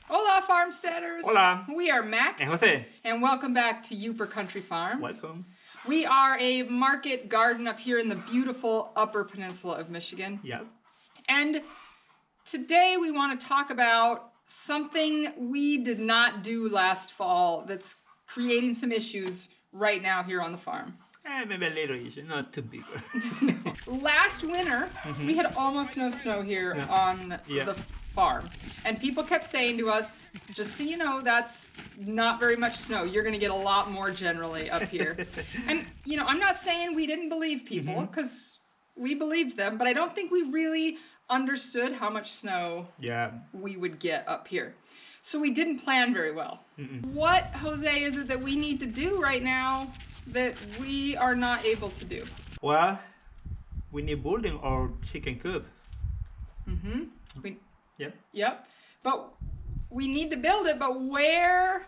Hola Farmsteaders! Hola! We are Mac And Jose. and welcome back to Upper Country Farms. Welcome. We are a market garden up here in the beautiful Upper Peninsula of Michigan. Yeah. And today we want to talk about something we did not do last fall that's creating some issues right now here on the farm. Maybe a little issue, not too big. Last winter, we had almost no snow here on the farm. And people kept saying to us, just so you know, that's not very much snow. You're going to get a lot more generally up here. And, you know, I'm not saying we didn't believe people, because we believed them, but I don't think we really understood how much snow we would get up here. So we didn't plan very well. What, Jose, is it that we need to do right now that we are not able to do? Well, we need building our chicken coop. Yep. But we need to build it, but where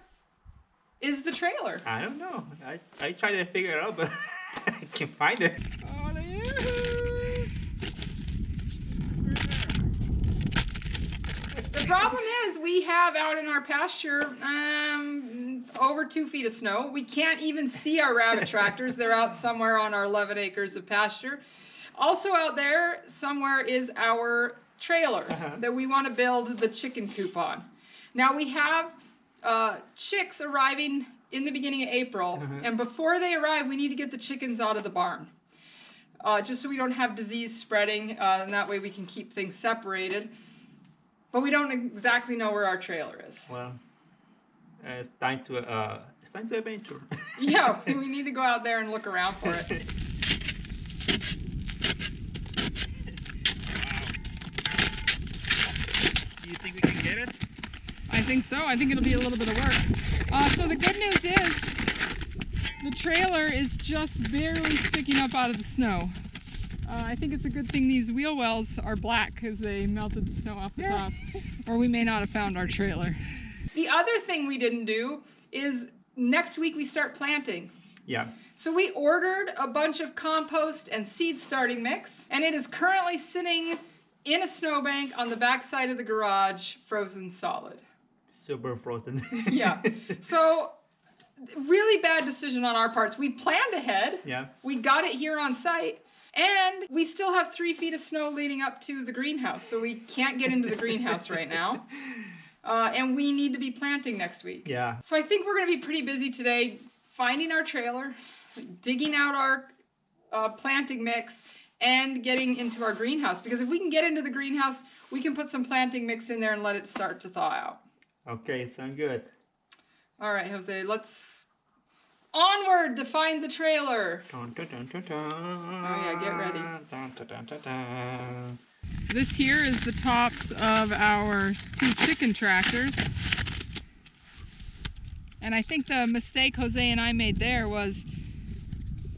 is the trailer? I don't know. I tried to figure it out, but I can't find it. The problem is we have out in our pasture over 2 feet of snow. We can't even see our rabbit tractors. They're out somewhere on our 11 acres of pasture. Also out there somewhere is our trailer that we want to build the chicken coop on. Now we have chicks arriving in the beginning of April, and before they arrive we need to get the chickens out of the barn. Just so we don't have disease spreading, and that way we can keep things separated. But we don't exactly know where our trailer is. Well, it's time to adventure. Yeah, we need to go out there and look around for it. Do you think we can get it? I think so. I think it'll be a little bit of work. So the good news is the trailer is just barely sticking up out of the snow. I think it's a good thing these wheel wells are black because they melted the snow off the top, or we may not have found our trailer. The other thing we didn't do is next week we start planting. Yeah. So we ordered a bunch of compost and seed starting mix, and it is currently sitting in a snowbank on the back side of the garage, frozen solid. Super frozen. Yeah. So really bad decision on our parts. We planned ahead. Yeah. We got it here on site. And we still have 3 feet of snow leading up to the greenhouse, so we can't get into the greenhouse right now. And we need to be planting next week. Yeah. So I think we're going to be pretty busy today finding our trailer, digging out our planting mix, and getting into our greenhouse. Because if we can get into the greenhouse, we can put some planting mix in there and let it start to thaw out. Okay, sounds good. All right, Jose, let's onward to find the trailer. Dun, dun, dun, dun, dun. Oh yeah, get ready. Dun, dun, dun, dun, dun. This here is the tops of our 2 chicken tractors. And I think the mistake Jose and I made there was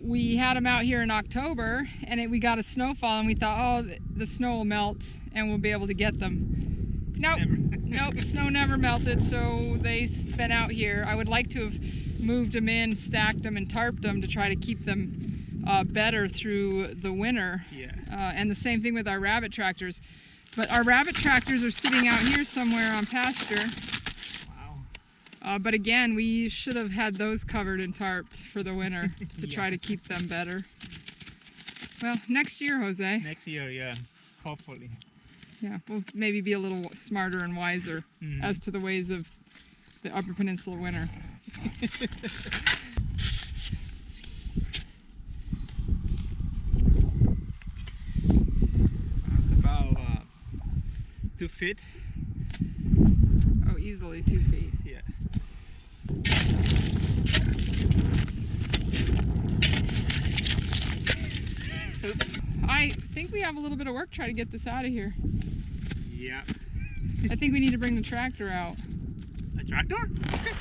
we had them out here in October and we got a snowfall and we thought, oh, the snow will melt and we'll be able to get them. Nope, nope, snow never melted, so they've been out here. I would like to have moved them in, stacked them, and tarped them to try to keep them better through the winter. Yeah. And the same thing with our rabbit tractors. But our rabbit tractors are sitting out here somewhere on pasture. Wow. But again, we should have had those covered and tarped for the winter to try to keep them better. Well, next year, Jose. Next year, yeah. Hopefully. Yeah, we'll maybe be a little smarter and wiser as to the ways of the Upper Peninsula winter. That's about 2 feet. Oh, easily 2 feet. Yeah. Oops. I think we have a little bit of work trying to get this out of here. Yeah. I think we need to bring the tractor out. A tractor? Okay.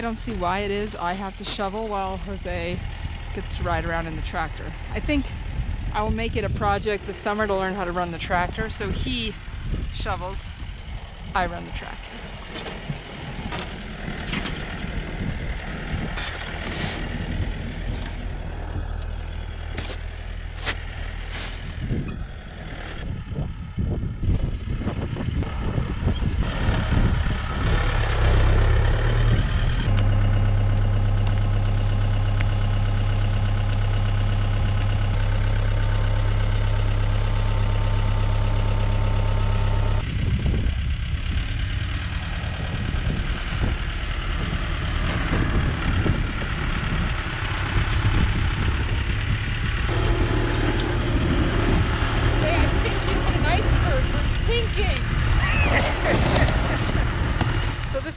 I don't see why it is I have to shovel while Jose gets to ride around in the tractor. I think I will make it a project this summer to learn how to run the tractor. So he shovels, I run the tractor.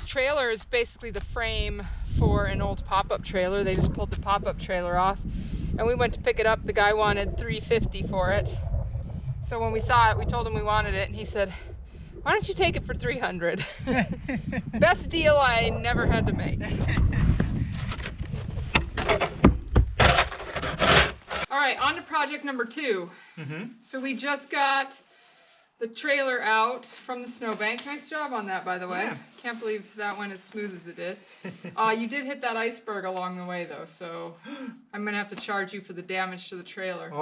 Trailer is basically the frame for an old pop-up trailer. They just pulled the pop-up trailer off and we went to pick it up. The guy wanted $350 for it. So when we saw it, we told him we wanted it and he said, why don't you take it for $300? Best deal I never had to make. All right, on to project number 2. So we just got the trailer out from the snowbank. Nice job on that, by the way. Yeah. Can't believe that went as smooth as it did. You did hit that iceberg along the way, though, so I'm gonna have to charge you for the damage to the trailer.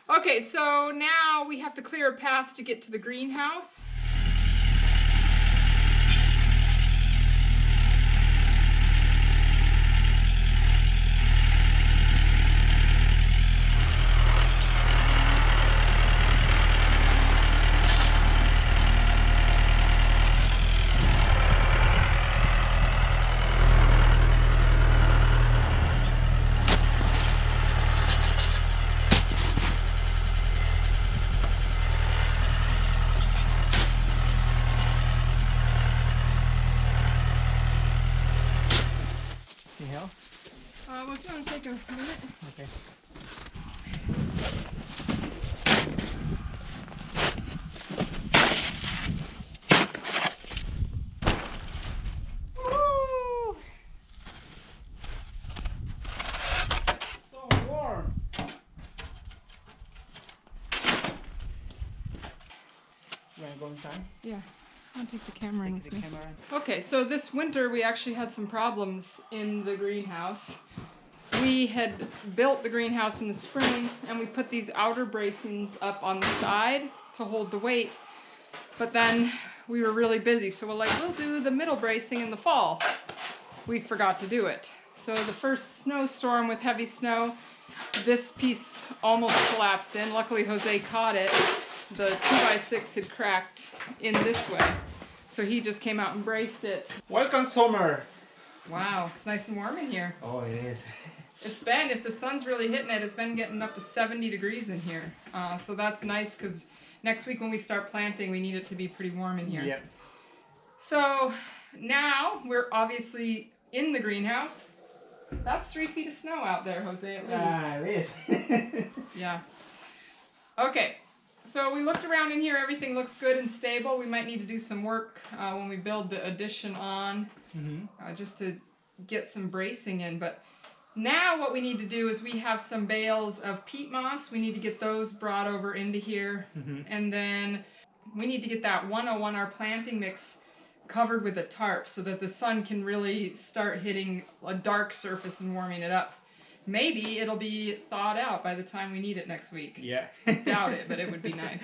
Okay, so now we have to clear a path to get to the greenhouse. Well, if you want to take a minute. Okay. Woo! So warm. You want to go inside? Yeah. I'll take the camera in with me. Camera. Okay, so this winter we actually had some problems in the greenhouse. We had built the greenhouse in the spring and we put these outer bracings up on the side to hold the weight, but then we were really busy, so we'll do the middle bracing in the fall. We forgot to do it. So the first snowstorm with heavy snow, this piece almost collapsed in. Luckily Jose caught it. The 2x6 had cracked in this way, so he just came out and braced it. Welcome summer. Wow, it's nice and warm in here. Oh, it is. It's been, if the sun's really hitting it, it's been getting up to 70 degrees in here. So that's nice because next week when we start planting, we need it to be pretty warm in here. Yep. So now we're obviously in the greenhouse. That's 3 feet of snow out there, Jose, at least. It is. Yeah. Okay. So we looked around in here, everything looks good and stable. We might need to do some work when we build the addition on, just to get some bracing in. But now what we need to do is we have some bales of peat moss. We need to get those brought over into here. And then we need to get that 101, our planting mix, covered with a tarp so that the sun can really start hitting a dark surface and warming it up. Maybe it'll be thawed out by the time we need it next week. Yeah. Doubt it, but it would be nice.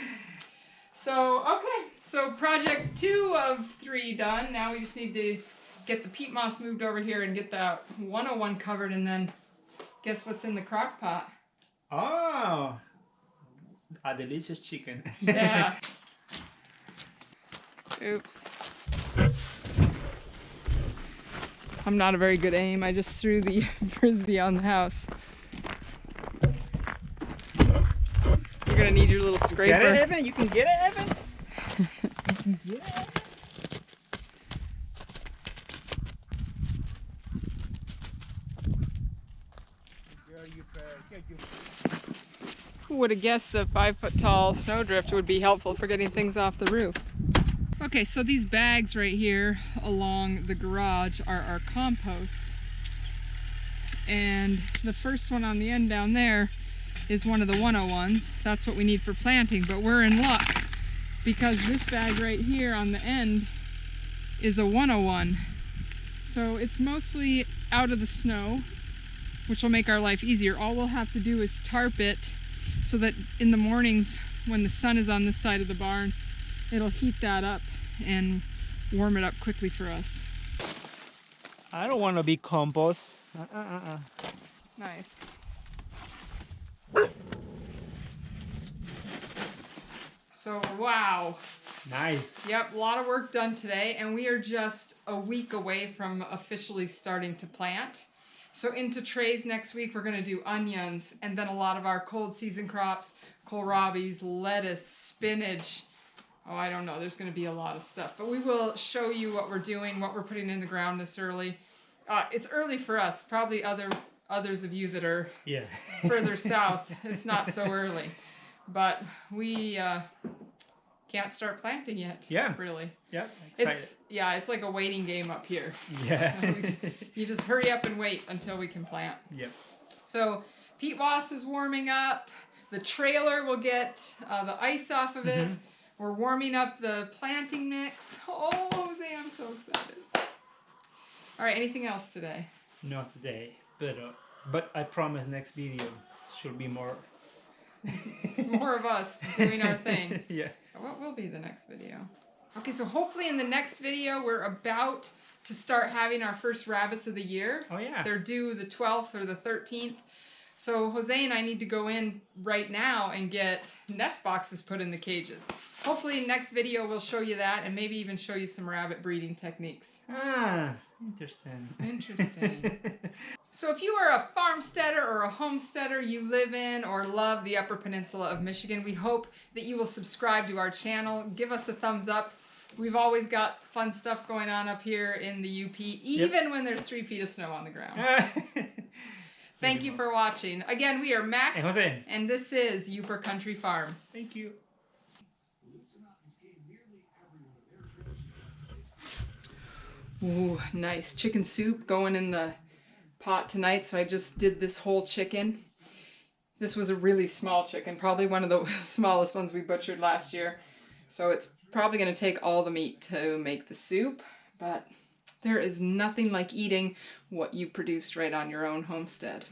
So, okay. So project 2 of 3 done. Now we just need to get the peat moss moved over here and get that 101 covered, and then guess what's in the crock pot? Oh, a delicious chicken. Yeah. Oops. I'm not a very good aim. I just threw the frisbee on the house. You're gonna need your little scraper. Get it, Evan? You can get it, Evan? You can get it, Evan? Who would have guessed a 5-foot tall snowdrift would be helpful for getting things off the roof? Okay, so these bags right here along the garage are our compost. And the first one on the end down there is one of the 101s. That's what we need for planting, but we're in luck because this bag right here on the end is a 101. So it's mostly out of the snow, which will make our life easier. All we'll have to do is tarp it so that in the mornings when the sun is on this side of the barn, it'll heat that up and warm it up quickly for us. I don't want to be compost. Nice. So, wow. Nice. Yep, a lot of work done today, and we are just a week away from officially starting to plant. So into trays next week, we're going to do onions, and then a lot of our cold season crops, kohlrabies, lettuce, spinach. Oh, I don't know. There's going to be a lot of stuff. But we will show you what we're doing, what we're putting in the ground this early. It's early for us. Probably others of you that are further south, it's not so early. But we can't start planting yet. Yeah. Really. Yeah. It's like a waiting game up here. Yeah. You just hurry up and wait until we can plant. Yep. So peat moss is warming up. The trailer will get the ice off of it. We're warming up the planting mix. Oh, Jose, I'm so excited. All right, anything else today? Not today, but I promise next video should be more. More of us doing our thing. Yeah. What will be the next video? Okay, so hopefully in the next video we're about to start having our first rabbits of the year. Oh yeah. They're due the 12th or the 13th. So Jose and I need to go in right now and get nest boxes put in the cages. Hopefully next video we'll show you that and maybe even show you some rabbit breeding techniques. Ah, interesting. Interesting. So if you are a farmsteader or a homesteader, you live in or love the Upper Peninsula of Michigan, we hope that you will subscribe to our channel. Give us a thumbs up. We've always got fun stuff going on up here in the UP, even when there's 3 feet of snow on the ground. Thank you for watching. Again, we are Mac, and Jose, and this is Upper Country Farms. Thank you. Ooh, nice chicken soup going in the pot tonight. So I just did this whole chicken. This was a really small chicken, probably one of the smallest ones we butchered last year. So it's probably going to take all the meat to make the soup, but there is nothing like eating what you produced right on your own homestead.